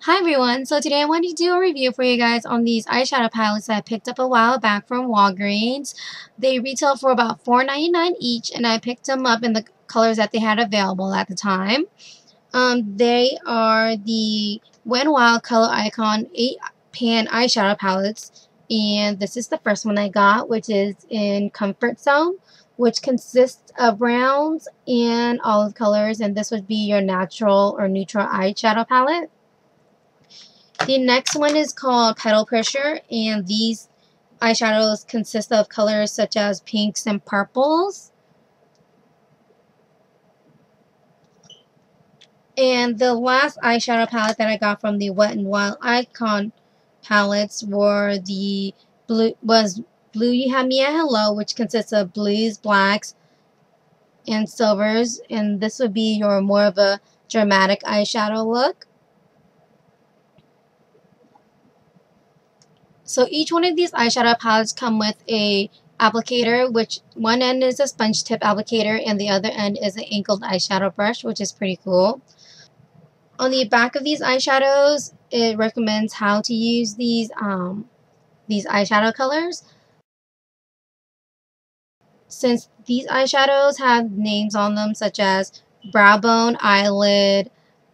Hi everyone, so today I wanted to do a review for you guys on these eyeshadow palettes that I picked up a while back from Walgreens. They retail for about $4.99 each, and I picked them up in the colors that they had available at the time. They are the Wet n Wild Color Icon 8-pan eyeshadow palettes, and this is the first one I got, which is in Comfort Zone, which consists of browns and olive colors, and this would be your natural or neutral eyeshadow palette. The next one is called Petal Pusher, and these eyeshadows consist of colors such as pinks and purples. And the last eyeshadow palette that I got from the Wet n Wild Icon palettes were Blue You Have Me at Hello, which consists of blues, blacks, and silvers. And this would be your more of a dramatic eyeshadow look. So each one of these eyeshadow palettes come with a applicator, which one end is a sponge tip applicator and the other end is an angled eyeshadow brush, which is pretty cool. On the back of these eyeshadows, it recommends how to use these eyeshadow colors. Since these eyeshadows have names on them such as brow bone, eyelid,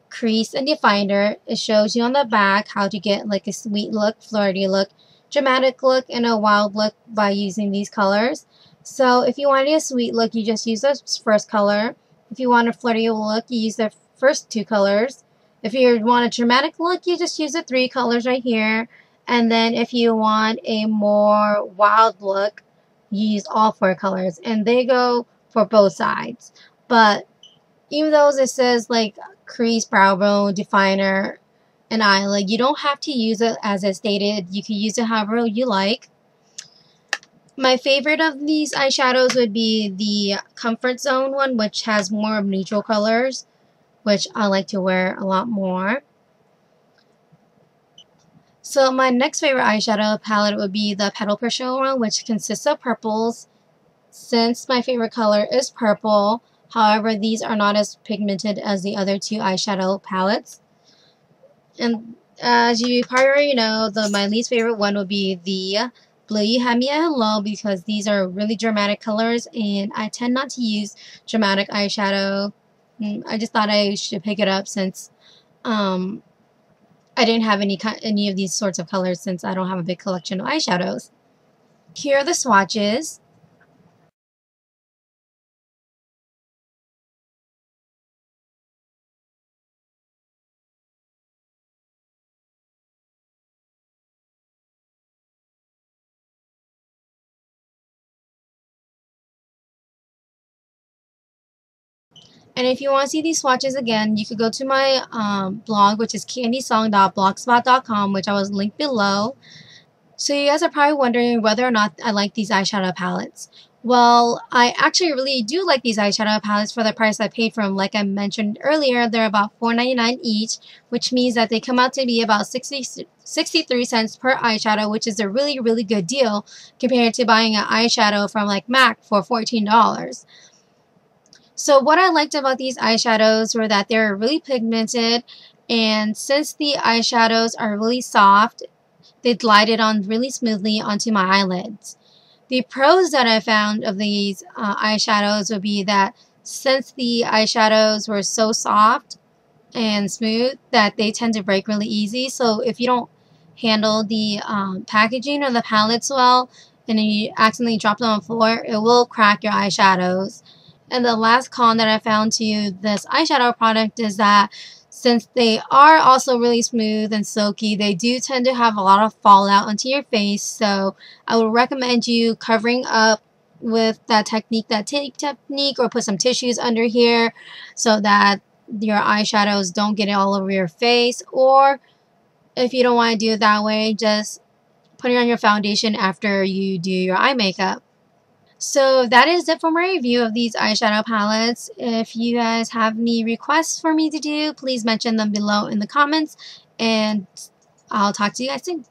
crease, and definer, it shows you on the back how to get like a sweet look, flirty look, dramatic look, and a wild look by using these colors. So if you want a sweet look, you just use the first color. If you want a flirty look, you use the first two colors. If you want a dramatic look, you just use the three colors right here. And then if you want a more wild look, you use all four colors. And they go for both sides. But even though it says like crease, brow bone, definer, and eyelid, you don't have to use it as it stated. You can use it however you like. My favorite of these eyeshadows would be the Comfort Zone one, which has more of neutral colors, which I like to wear a lot more. So my next favorite eyeshadow palette would be the Petal Pusher one, which consists of purples. Since my favorite color is purple, however, these are not as pigmented as the other two eyeshadow palettes. And as you probably already know, my least favorite one would be the Blue You Have Me at Hello, because these are really dramatic colors and I tend not to use dramatic eyeshadow. I just thought I should pick it up since I didn't have any of these sorts of colors since I don't have a big collection of eyeshadows. Here are the swatches. And if you want to see these swatches again, you could go to my blog, which is candysong.blogspot.com, which I was linked below. So you guys are probably wondering whether or not I like these eyeshadow palettes. Well, I actually really do like these eyeshadow palettes for the price I paid for them. Like I mentioned earlier, they're about $4.99 each, which means that they come out to be about 63 cents per eyeshadow, which is a really, really good deal compared to buying an eyeshadow from like MAC for $14. So what I liked about these eyeshadows were that they're really pigmented, and since the eyeshadows are really soft, they glided on really smoothly onto my eyelids. The pros that I found of these eyeshadows would be that since the eyeshadows were so soft and smooth that they tend to break really easy. So if you don't handle the packaging or the palettes well and then you accidentally drop them on the floor, it will crack your eyeshadows. And the last con that I found to this eyeshadow product is that since they are also really smooth and silky, they do tend to have a lot of fallout onto your face. So I would recommend you covering up with that technique, or put some tissues under here so that your eyeshadows don't get it all over your face. Or if you don't want to do it that way, just put it on your foundation after you do your eye makeup. So that is it for my review of these eyeshadow palettes. If you guys have any requests for me to do, please mention them below in the comments, and I'll talk to you guys soon.